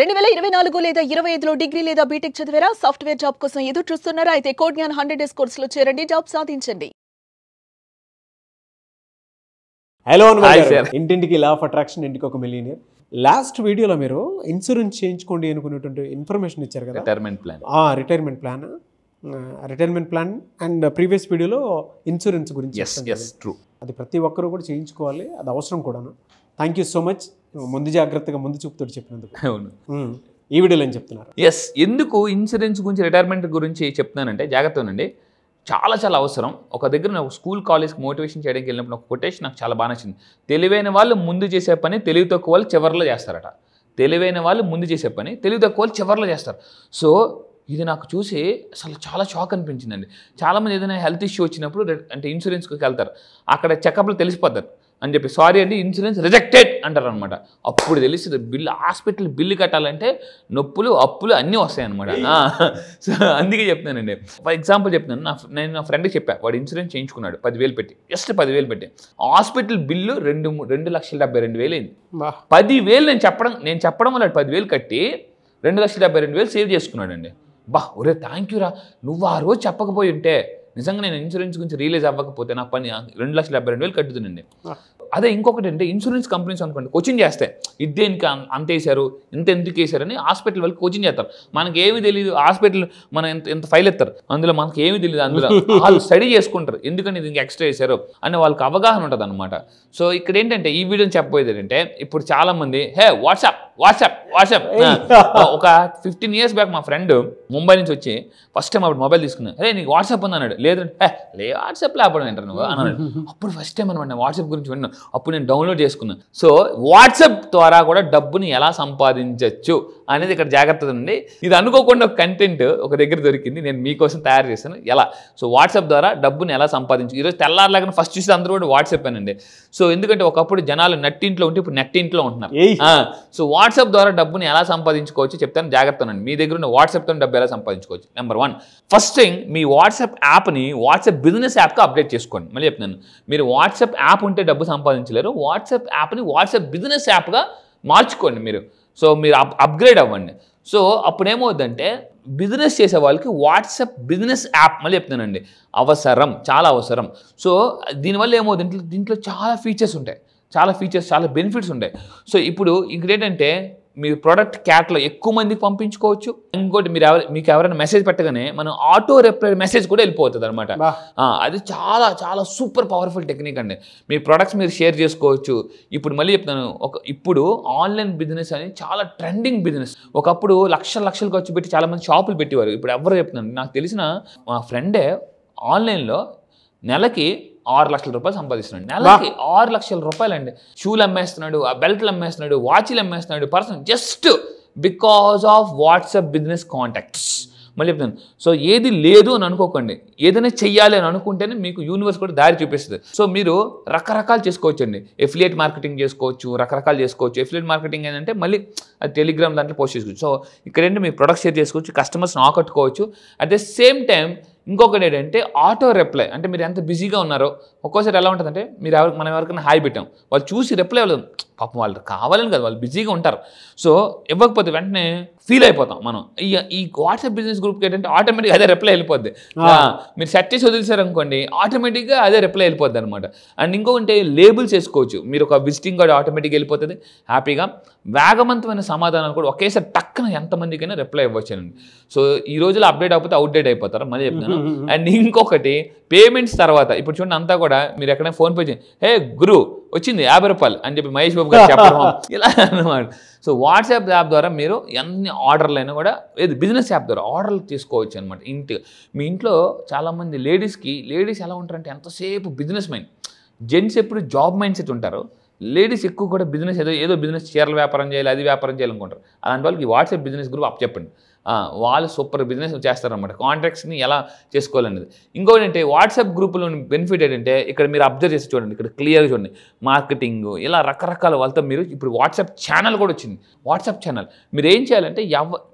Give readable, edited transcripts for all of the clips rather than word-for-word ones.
2024 లేదా 25లో డిగ్రీ లేదా బీటెక్ చదివారా? సాఫ్ట్వేర్ జాబ్ కోసం ఎదురు చూస్తున్నారా? అయితే కోడ్ జ్ఞాన్ 100 డేస్ కోర్సులో చేరండి, జాబ్ సాధించండి. హలో ఇంటింటికి లా ఆఫ్ అట్రాక్షన్, ఇంటికి ఒక మిలియనియర్. లాస్ట్ వీడియోలో మీరు ఇన్సూరెన్స్ చేయించుకోండి అనుకునేటువంటి ఇన్ఫర్మేషన్ ఇచ్చారు కదా, రిటైర్మెంట్ ప్లాన్ అండ్ ప్రీవియస్ వీడియోలో ఇన్సూరెన్స్ గురించి. అది ప్రతి ఒక్కరూ కూడా చేయించుకోవాలి, అది అవసరం కూడాను. థ్యాంక్ యూ సో మచ్, ముందు జాగ్రత్తగా ముందు చూపుతూ చెప్పినందుకు. అవును, ఈ వీడియోలో ఏం చెప్తున్నారు? ఎందుకు ఇన్సూరెన్స్ గురించి, రిటైర్మెంట్ గురించి చెప్తున్నానంటే జాగ్రత్తనండి, చాలా చాలా అవసరం. ఒక దగ్గర నాకు స్కూల్ కాలేజ్కి మోటివేషన్ చేయడానికి వెళ్ళినప్పుడు ఒక కొటేషన్ నాకు చాలా బాగా నచ్చింది. తెలివైన వాళ్ళు ముందు చేసే పని తెలివి తక్కువ వాళ్ళు చివరిలో చేస్తారట. తెలివైన వాళ్ళు ముందు చేసే పని తెలివి తక్కువ వాళ్ళు చివరిలో చేస్తారు. సో ఇది నాకు చూసి అసలు చాలా షాక్ అనిపించిందండి. చాలామంది ఏదైనా హెల్త్ ఇష్యూ వచ్చినప్పుడు అంటే ఇన్సూరెన్స్కి వెళ్తారు, అక్కడ చెకప్లో తెలిసిపోతారు అని చెప్పి, సారీ అండి ఇన్సూరెన్స్ రిజెక్టెడ్ అంటారు అనమాట. అప్పుడు తెలిసింది బిల్లు, హాస్పిటల్ బిల్లు కట్టాలంటే నొప్పులు అప్పులు అన్నీ వస్తాయి అనమాట. సో అందుకే చెప్తున్నానండి. ఫర్ ఎగ్జాంపుల్ చెప్తున్నాను, నేను నా ఫ్రెండ్కి చెప్పాను, వాడు ఇన్సూరెన్స్ చేయించుకున్నాడు 10,000 పెట్టి, జస్ట్ 10,000 పెట్టి. హాస్పిటల్ బిల్లు 2,72,000 అయింది. 10,000 నేను చెప్పడం వల్ల 10,000 కట్టి 2,72,000 సేవ్ చేసుకున్నాడండి. ఒరే థ్యాంక్ యూ రా, నువ్వు ఆ రోజు చెప్పకపోయి ఉంటే నిజంగా నేను ఇన్సూరెన్స్ గురించి రియలైజ్ అవ్వకపోతే నా పని 2,72,000 కట్టుతుందండి. అదే ఇంకొకటి అంటే ఇన్సూరెన్స్ కంపెనీస్ అనుకోండి, కోచింగ్ చేస్తే ఇదేనికి అంత వేశారు, ఎందుకు వేశారని హాస్పిటల్ వాళ్ళకి కోచింగ్ చేస్తారు. మనకి ఏమి తెలియదు, హాస్పిటల్ మనం ఎంత ఫైల్ ఎత్తారు, అందులో మనకి ఏమి తెలియదు, అందులో వాళ్ళు స్టడీ చేసుకుంటారు ఎందుకని ఇది ఇంకా ఎక్స్ట్రా వేశారు అని వాళ్ళకి అవగాహన ఉంటుంది అనమాట. సో ఇక్కడ ఏంటంటే ఈ వీడియోని చెప్పబోయేది ఏంటంటే, ఇప్పుడు చాలా మంది వాట్సాప్ ఒక 15 years బ్యాక్ మా ఫ్రెండ్ ముంబై నుంచి వచ్చి ఫస్ట్ టైం అప్పుడు మొబైల్ తీసుకున్నాను. నీకు వాట్సాప్ ఉంది అన్నాడు. లేదంటే వాట్సాప్ లేకపోవడం ఏంటారు నువ్వు అన్నాడు. అప్పుడు ఫస్ట్ టైం అనమాట వాట్సాప్ గురించి విన్నాను. అప్పుడు నేను డౌన్లోడ్ చేసుకున్నాను. సో వాట్సాప్ ద్వారా కూడా డబ్బుని ఎలా సంపాదించవచ్చు అనేది ఇక్కడ జాగ్రత్త ఉంది. ఇది అనుకోకుండా ఒక కంటెంట్ ఒక దగ్గర దొరికింది, నేను మీకోసం తయారు చేశాను. ఎలా సో వాట్సాప్ ద్వారా డబ్బుని ఎలా సంపాదించు. ఈరోజు తెల్లారలాగా ఫస్ట్ చూసి అందరూ కూడా వాట్సాప్ అనండి. సో ఎందుకంటే ఒకప్పుడు జనాలు నట్టింట్లో ఉంటే ఇప్పుడు నెట్టింట్లో ఉంటున్నారు. సో వాట్సాప్ ద్వారా డబ్బుని ఎలా సంపాదించుకోవచ్చు చెప్తాను, జాగ్రత్త ఉండండి. మీ దగ్గర ఉన్న వాట్సాప్తో డబ్బు ఎలా సంపాదించుకోవచ్చు. నెంబర్ 1, ఫస్ట్ థింగ్ మీ వాట్సాప్ యాప్ని వాట్సాప్ బిజినెస్ యాప్గా అప్డేట్ చేసుకోండి. మళ్ళీ చెప్తున్నాను, మీరు వాట్సాప్ యాప్ ఉంటే డబ్బు సంపాదించలేరు, వాట్సాప్ యాప్ని వాట్సాప్ బిజినెస్ యాప్గా మార్చుకోండి మీరు. సో మీరు అప్గ్రేడ్ అవ్వండి. సో అప్పుడు ఏమవుద్దంటే బిజినెస్ చేసే వాళ్ళకి వాట్సాప్ బిజినెస్ యాప్, మళ్ళీ చెప్తానండి, అవసరం, చాలా అవసరం. సో దీనివల్ల ఏమవుతుంది, దీంట్లో చాలా ఫీచర్స్ ఉంటాయి, చాలా బెనిఫిట్స్ ఉంటాయి. సో ఇప్పుడు ఇంకేంటంటే మీ ప్రోడక్ట్ క్యాట్లో ఎక్కువ మందికి పంపించుకోవచ్చు. ఇంకోటి మీకు ఎవరైనా మెసేజ్ పెట్టగానే మనం ఆటో రిప్లై మెసేజ్ కూడా వెళ్ళిపోతుంది అనమాట. అది చాలా చాలా సూపర్ పవర్ఫుల్ టెక్నిక్ అండి. మీ ప్రొడక్ట్స్ మీరు షేర్ చేసుకోవచ్చు. ఇప్పుడు మళ్ళీ చెప్తాను, ఇప్పుడు ఆన్లైన్ బిజినెస్ అనేది చాలా ట్రెండింగ్ బిజినెస్. ఒకప్పుడు లక్షలు ఖర్చు పెట్టి చాలా మంది షాపులు పెట్టేవారు. ఇప్పుడు ఎవరు చెప్తున్నాను, నాకు తెలిసిన మా ఫ్రెండే ఆన్లైన్లో నెలకి 6 లక్షల రూపాయలు సంపాదిస్తున్నాడు. నెలకి 6 లక్షల రూపాయలు అండి. షూలు అమ్మేస్తున్నాడు, ఆ బెల్ట్లు అమ్మేస్తున్నాడు, వాచ్లు అమ్మేస్తున్నాడు, person just because of WhatsApp business contacts. మళ్ళీ చెప్తాను, సో ఏది లేదు అని అనుకోకండి, ఏదైనా చెయ్యాలి అని అనుకుంటేనే మీకు యూనివర్స్ కూడా దారి చూపిస్తుంది. సో మీరు రకరకాలు చేసుకోవచ్చు అండి. ఎఫిలియేట్ మార్కెటింగ్ చేసుకోవచ్చు, రకరకాలు చేసుకోవచ్చు. ఎఫిలియేట్ మార్కెటింగ్ ఏంటంటే మళ్ళీ అది టెలిగ్రామ్ దాంట్లో పోస్ట్ చేసుకోవచ్చు. సో ఇక్కడ ఏంటి, మీ ప్రొడక్ట్ షేర్ చేసుకోవచ్చు, కస్టమర్స్ని ఆకట్టుకోవచ్చు. అట్ ద సేమ్ టైం ఇంకొకటి ఏంటంటే ఆటో రిప్లై. అంటే మీరు ఎంత బిజీగా ఉన్నారో ఒక్కోసారి ఎలా ఉంటుందంటే, మనం ఎవరికైనా హాయ్ పెట్టాం, వాళ్ళు చూసి రిప్లై అవ్వలేదు, పాపం వాళ్ళు కావాలని కదా, వాళ్ళు బిజీగా ఉంటారు. సో ఇవ్వకపోతే వెంటనే ఫీల్ అయిపోతాం మనం. ఈ వాట్సాప్ బిజినెస్ గ్రూప్కి ఏంటంటే ఆటోమేటిక్గా అదే రిప్లై వెళ్ళిపోద్ది. మీరు సెట్ చేసి వదిలేసారు అనుకోండి, ఆటోమేటిక్గా అదే రిప్లై వెళ్ళిపోద్ది అనమాట. అండ్ ఇంకొకటి లేబుల్స్ వేసుకోవచ్చు. మీరు ఒక విజిటింగ్ కార్డ్ ఆటోమేటిక్గా వెళ్ళిపోతుంది హ్యాపీగా. వేగవంతమైన సమాధానాలు కూడా ఒకేసారి టక్కున ఎంతమందికైనా రిప్లై ఇవ్వచ్చానండి. సో ఈ రోజులో అప్డేట్ అయిపోతే అవుట్డేట్ అయిపోతారు, మళ్ళీ చెప్తాను. అండ్ ఇంకొకటి పేమెంట్స్ తర్వాత, ఇప్పుడు చూడండి అంతా కూడా మీరు ఎక్కడైనా ఫోన్ పే చేయండి, గురు వచ్చింది 50 రూపాయలు అని చెప్పి మహేష్ బాబు గారు చెప్పడం ఇలా అన్నమాట. సో వాట్సాప్ యాప్ ద్వారా మీరు ఎన్ని ఆర్డర్లు అయినా కూడా బిజినెస్ యాప్ ద్వారా ఆర్డర్లు తీసుకోవచ్చు అనమాట. మీ ఇంట్లో చాలామంది లేడీస్ ఎలా ఉంటారంటే ఎంతసేపు బిజినెస్ మైండ్, జెంట్స్ ఎప్పుడు జాబ్ మైండ్ సెట్ ఉంటారు, లేడీస్ ఎక్కువ కూడా బిజినెస్ ఏదో బిజినెస్, చీరల వ్యాపారం చేయాలి, అది వ్యాపారం చేయాలనుకుంటారు. అలాంటి వాళ్ళకి వాట్సాప్ బిజినెస్ గ్రూప్ అప్ చెప్పండి. వాళ్ళు సూపర్ బిజినెస్ చేస్తారనమాట. కాంట్రాక్ట్స్ని ఎలా చేసుకోవాలనేది. ఇంకోటి ఏంటంటే వాట్సాప్ గ్రూపులోని బెనిఫిట్ ఏంటంటే ఇక్కడ మీరు అబ్జర్వ్ చేసి చూడండి, ఇక్కడ క్లియర్గా చూడండి, మార్కెటింగ్ ఇలా రకరకాల వాళ్ళతో మీరు ఇప్పుడు వాట్సాప్ ఛానల్ కూడా వచ్చింది. వాట్సాప్ ఛానల్ మీరు ఏం చేయాలంటే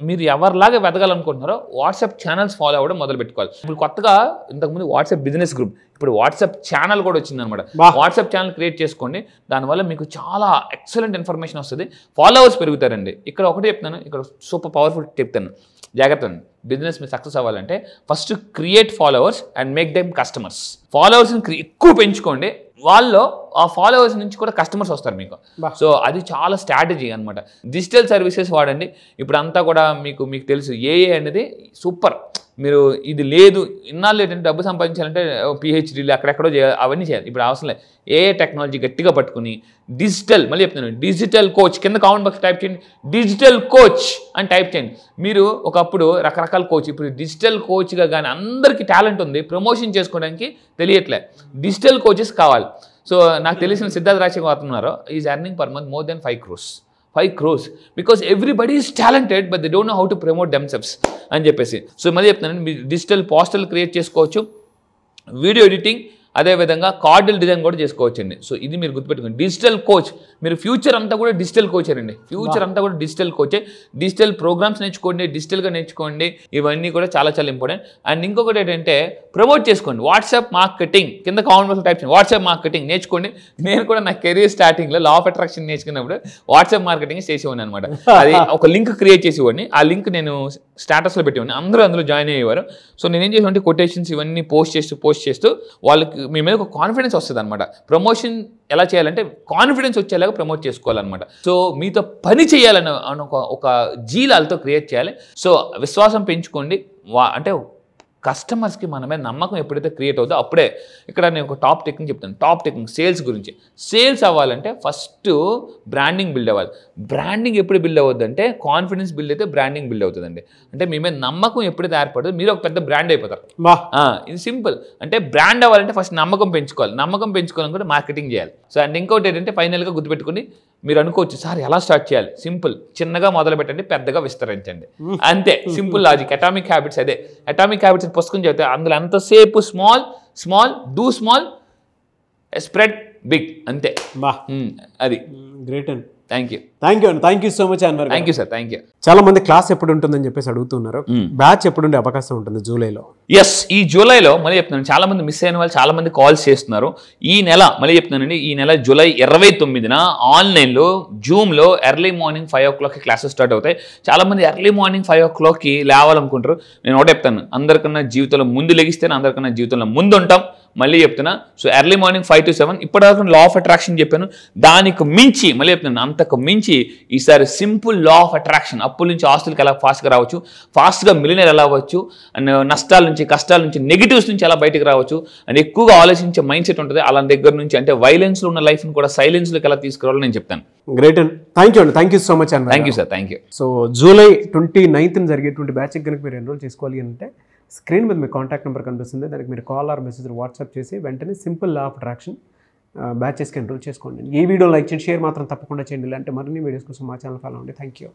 మీరు ఎవరిలాగా వెతకాలనుకుంటున్నారో వాట్సాప్ ఛానల్స్ ఫాలో అవ్వడం మొదలు పెట్టుకోవాలి. ఇప్పుడు కొత్తగా ఇంతకుముందు వాట్సాప్ బిజినెస్ గ్రూప్, ఇప్పుడు వాట్సాప్ ఛానల్ కూడా వచ్చిందనమాట. వాట్సాప్ ఛానల్ క్రియేట్ చేసుకోండి, దానివల్ల మీకు చాలా ఎక్సలెంట్ ఇన్ఫర్మేషన్ వస్తుంది, ఫాలోవర్స్ పెరుగుతారండి. ఇక్కడ ఒకటి చెప్తాను, ఇక్కడ సూపర్ పవర్ఫుల్ చెప్తాను, జాగ్రత్త అండి. బిజినెస్ మీరు సక్సెస్ అవ్వాలంటే first create followers and make them customers. ఫాలోవర్స్ని ఎక్కువ పెంచుకోండి, వాళ్ళలో ఆ ఫాలోవర్స్ నుంచి కూడా కస్టమర్స్ వస్తారు మీకు. సో అది చాలా స్ట్రాటజీ అనమాట. డిజిటల్ సర్వీసెస్ వాడండి. ఇప్పుడు అంతా కూడా మీకు తెలుసు ఏఏ అనేది సూపర్. మీరు ఇది లేదు ఇన్నాళ్ళు ఏంటంటే డబ్బు సంపాదించాలంటే పిహెచ్డీలు అక్కడెక్కడో చేయాలి, అవన్నీ చేయాలి. ఇప్పుడు అవసరం లేదు. ఏఏ టెక్నాలజీ గట్టిగా పట్టుకుని డిజిటల్, మళ్ళీ చెప్తున్నాను, డిజిటల్ కోచ్ కింద కామెంట్ బాక్స్ టైప్ చేయండి, డిజిటల్ కోచ్ అని టైప్ చేయండి. మీరు ఒకప్పుడు రకరకాల కోచ్, ఇప్పుడు డిజిటల్ కోచ్గా కానీ అందరికీ టాలెంట్ ఉంది, ప్రమోషన్ చేసుకోవడానికి తెలియట్లే, డిజిటల్ కోచెస్ కావాలి. సో నాకు తెలిసిన సిద్ధార్థ రాజశేఖర్ ఉన్నారు, is earning per month more than 5 crores because everybody is talented but they don't know how to promote themselves అని చెప్పేసి. సో మళ్ళీ చెప్తున్నాను, మీరు డిజిటల్ పోస్టల్ క్రియేట్ చేసుకోవచ్చు, వీడియో ఎడిటింగ్, అదేవిధంగా కార్డుల డిజైన్ కూడా చేసుకోవచ్చండి. సో ఇది మీరు గుర్తుపెట్టుకోండి, డిజిటల్ కోచ్. మీరు ఫ్యూచర్ అంతా కూడా డిజిటల్ కోచేనండి, ఫ్యూచర్ అంతా కూడా డిజిటల్ కోచే. డిజిటల్ ప్రోగ్రామ్స్ నేర్చుకోండి, డిజిటల్గా నేర్చుకోండి, ఇవన్నీ కూడా చాలా చాలా ఇంపార్టెంట్. అండ్ ఇంకొకటి ఏంటంటే ప్రమోట్ చేసుకోండి. వాట్సాప్ మార్కెటింగ్ కింద కామెంట్ బాక్స్లో టైప్ చేయండి, వాట్సాప్ మార్కెటింగ్ నేర్చుకోండి. నేను కూడా నా కెరీర్ స్టార్టింగ్లో లా ఆఫ్ అట్రాక్షన్ నేర్చుకున్నప్పుడు వాట్సాప్ మార్కెటింగ్ చేసేవాడిని అనమాట. అది ఒక లింక్ క్రియేట్ చేసేవాడిని, ఆ లింక్ నేను స్టాటస్లో పెట్టేవాడిని, అందరూ అందులో జాయిన్ అయ్యేవారు. సో నేనేం చేసేవాడిని, కొటేషన్స్ ఇవన్నీ పోస్ట్ చేస్తూ వాళ్ళకి మీ మీద ఒక కాన్ఫిడెన్స్ వస్తుంది అనమాట. ప్రమోషన్ ఎలా చేయాలంటే కాన్ఫిడెన్స్ వచ్చేలాగా ప్రమోట్ చేసుకోవాలన్నమాట. సో మీతో పని చేయాలని ఒక జీలాలతో క్రియేట్ చేయాలి. సో విశ్వాసం పెంచుకోండి. అంటే కస్టమర్స్కి మన మీద నమ్మకం ఎప్పుడైతే క్రియేట్ అవుతుందో అప్పుడే. ఇక్కడ నేను ఒక టాప్ టెక్నిక్ చెప్తాను, టాప్ టెక్నిక్ సేల్స్ గురించి. సేల్స్ అవ్వాలంటే ఫస్ట్ బ్రాండింగ్ బిల్డ్ అవ్వాలి. బ్రాండింగ్ ఎప్పుడు బిల్డ్ అవుతుంది అంటే కాన్ఫిడెన్స్ బిల్డ్ అయితే బ్రాండింగ్ బిల్డ్ అవుతుందండి. అంటే మీ మీద నమ్మకం ఎప్పుడైతే ఏర్పడుతుందో మీరు ఒక పెద్ద బ్రాండ్ అయిపోతారు. ఇది సింపుల్. అంటే బ్రాండ్ అవ్వాలంటే ఫస్ట్ నమ్మకం పెంచుకోవాలి, నమ్మకం పెంచుకోవాలని కూడా మార్కెటింగ్ చేయాలి. సో అండ్ ఇంకోటి ఏంటంటే ఫైనల్గా గుర్తుపెట్టుకుని మీరు అనుకోవచ్చు, సార్ ఎలా స్టార్ట్ చేయాలి? సింపుల్, చిన్నగా మొదలు పెట్టండి, పెద్దగా విస్తరించండి, అంతే. Simple logic. అటామిక్ హ్యాబిట్స్ అదే. అటామిక్ హ్యాబిట్స్ పుస్తకం చదివితే అందులో ఎంతసేపు small do small spread big, అంతే. అది గ్రేట్ అండి. Thank you so much Anwar. Thank you sir, thank you. చాలా మంది క్లాస్ ఎప్పుడు ఉంటుందని చెప్పేసి అడుగుతున్నారు. బ్యాచ్ ఎప్పుడు ఉండే అవకాశం ఉంటుంది జూలైలో? ఎస్, ఈ జూలైలో మళ్ళీ చెప్తున్నాను, చాలా మంది మిస్ అయిన వాళ్ళు చాలా మంది కాల్స్ చేస్తున్నారు. ఈ నెల మళ్ళీ చెప్తున్నానండి, ఈ నెల జూలై 29న ఆన్లైన్లో జూమ్లో early morning 5 o'clock classes start అవుతాయి. చాలా మంది ఎర్లీ మార్నింగ్ 5 o'clock లేవాలనుకుంటారు. నేను ఒకటే చెప్తాను, అందరికన్నా జీవితంలో ముందు లెగిస్తేనే అందరికన్నా జీవితంలో ముందు ఉంటాం. మళ్ళీ చెప్తున్నా, సో ఎర్లీ మార్నింగ్ 5 to 7. ఇప్పటివరకు లా ఆఫ్ అట్రాక్షన్ చెప్పాను, దానికి మించి మళ్ళీ చెప్తున్నాను, అంతకు మించి ఈసారి సింపుల్ లా ఆఫ్ అట్రాక్షన్. అప్పుల నుంచి ఆస్తులకి ఎలా ఫాస్ట్గా రావచ్చు, ఫాస్ట్గా మిలియనర్ ఎలా అవ్వచ్చు, అండ్ నష్టాల నుంచి, కష్టాల నుంచి, నెగిటివ్స్ నుంచి ఎలా బయటకు రావచ్చు, అండ్ ఎక్కువగా ఆలోచించే మైండ్ సెట్ ఉంటుంది. అలా దగ్గర నుంచి అంటే వైలెన్స్లో ఉన్న లైఫ్ని కూడా సైలెన్స్లోకి ఎలా తీసుకురావాలో నేను చెప్తాను. గ్రేట్ అండి. థ్యాంక్ యూ అండి. థ్యాంక్ యూ సో మచ్ అండి. Thank you sir, thank you. So July 29న జరిగేటువంటి బ్యాచ్కి కనుక మీరు ఎన్రోల్ చేసుకోవాలి అంటే స్క్రీన్ మీద మీ కాంటాక్ట్ నెంబర్ కనిపిస్తుంది, దానికి మీరు కాల్ ఆర్ మెసేజ్ వాట్సాప్ చేసి వెంటనే సింపుల్ లా ఆఫ్ అట్రాక్షన్ బ్యాచెస్కి ఎన్రోల్ చేసుకోండి. ఈ వీడియో లైక్ చేయండి, షేర్ మాత్రం తప్పకుండా చేయండి. ఇలాంటి మరిన్ని వీడియోస్ కోసం మా ఛానల్ ఫాలో అవ్వండి. Thank you.